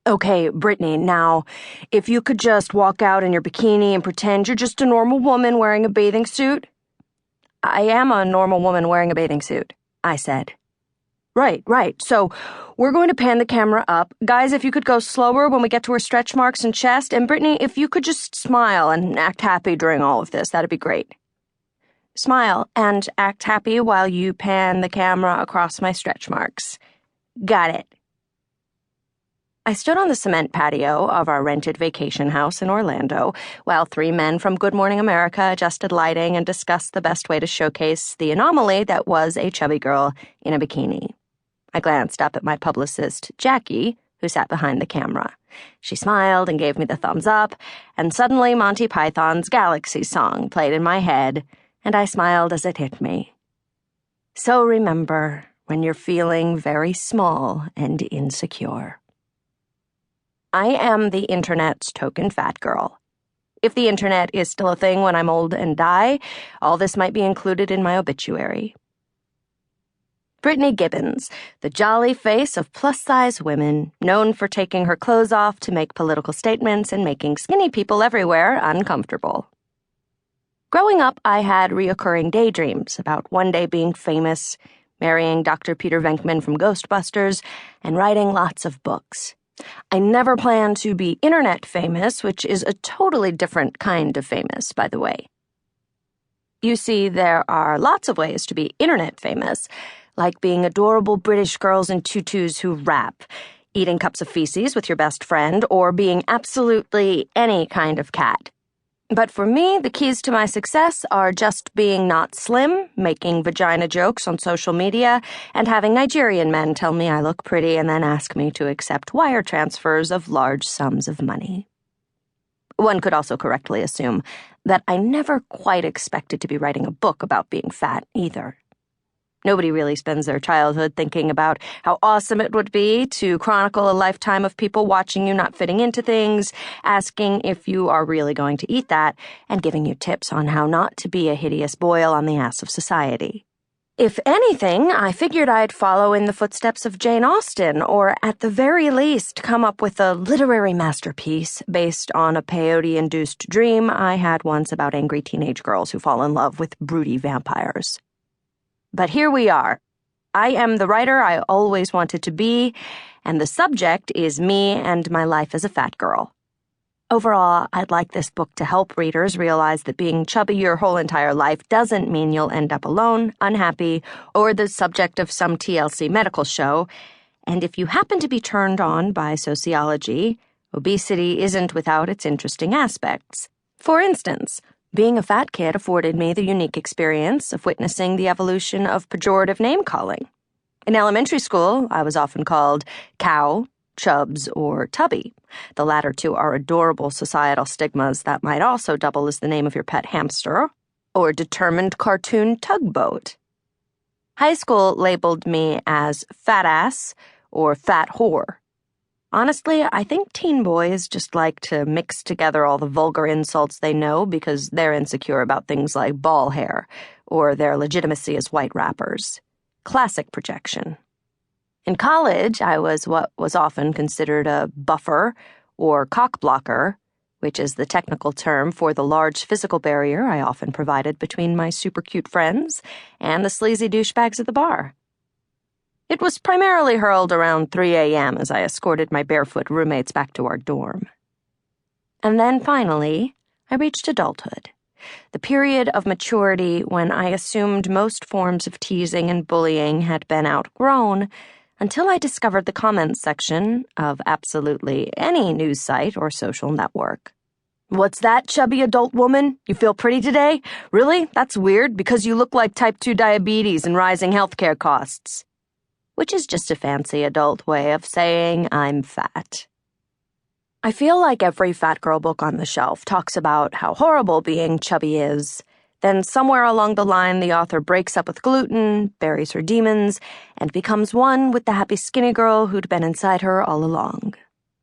Okay, Brittany, now, if you could just walk out in your bikini and pretend you're just a normal woman wearing a bathing suit. I am a normal woman wearing a bathing suit, I said. Right. So, we're going to pan the camera up. Guys, if you could go slower when we get to her stretch marks and chest, and Brittany, if you could just smile and act happy during all of this, that'd be great. Smile and act happy while you pan the camera across my stretch marks. Got it. I stood on the cement patio of our rented vacation house in Orlando while three men from Good Morning America adjusted lighting and discussed the best way to showcase the anomaly that was a chubby girl in a bikini. I glanced up at my publicist, Jackie, who sat behind the camera. She smiled and gave me the thumbs up, and suddenly Monty Python's Galaxy song played in my head, and I smiled as it hit me. So remember when you're feeling very small and insecure. I am the internet's token fat girl. If the internet is still a thing when I'm old and die, all this might be included in my obituary. Brittany Gibbons, the jolly face of plus-size women, known for taking her clothes off to make political statements and making skinny people everywhere uncomfortable. Growing up, I had reoccurring daydreams about one day being famous, marrying Dr. Peter Venkman from Ghostbusters, and writing lots of books. I never planned to be internet famous, which is a totally different kind of famous, by the way. You see, there are lots of ways to be internet famous, like being adorable British girls in tutus who rap, eating cups of feces with your best friend, or being absolutely any kind of cat. But for me, the keys to my success are just being not slim, making vagina jokes on social media, and having Nigerian men tell me I look pretty and then ask me to accept wire transfers of large sums of money. One could also correctly assume that I never quite expected to be writing a book about being fat either. Nobody really spends their childhood thinking about how awesome it would be to chronicle a lifetime of people watching you not fitting into things, asking if you are really going to eat that, and giving you tips on how not to be a hideous boil on the ass of society. If anything, I figured I'd follow in the footsteps of Jane Austen, or at the very least come up with a literary masterpiece based on a peyote-induced dream I had once about angry teenage girls who fall in love with broody vampires. But here we are. I am the writer I always wanted to be, and the subject is me and my life as a fat girl. Overall, I'd like this book to help readers realize that being chubby your whole entire life doesn't mean you'll end up alone, unhappy, or the subject of some TLC medical show. And if you happen to be turned on by sociology, obesity isn't without its interesting aspects. For instance, being a fat kid afforded me the unique experience of witnessing the evolution of pejorative name-calling. In elementary school, I was often called cow, chubs, or tubby. The latter two are adorable societal stigmas that might also double as the name of your pet hamster, or determined cartoon tugboat. High school labeled me as fat ass or fat whore. Honestly, I think teen boys just like to mix together all the vulgar insults they know because they're insecure about things like ball hair or their legitimacy as white rappers. Classic projection. In college, I was what was often considered a buffer or cock blocker, which is the technical term for the large physical barrier I often provided between my super cute friends and the sleazy douchebags at the bar. It was primarily hurled around 3 a.m. as I escorted my barefoot roommates back to our dorm. And then finally, I reached adulthood, the period of maturity when I assumed most forms of teasing and bullying had been outgrown, until I discovered the comments section of absolutely any news site or social network. "What's that, chubby adult woman? You feel pretty today? Really? That's weird, because you look like type 2 diabetes and rising healthcare costs." Which is just a fancy adult way of saying I'm fat. I feel like every fat girl book on the shelf talks about how horrible being chubby is. Then somewhere along the line, the author breaks up with gluten, buries her demons, and becomes one with the happy skinny girl who'd been inside her all along.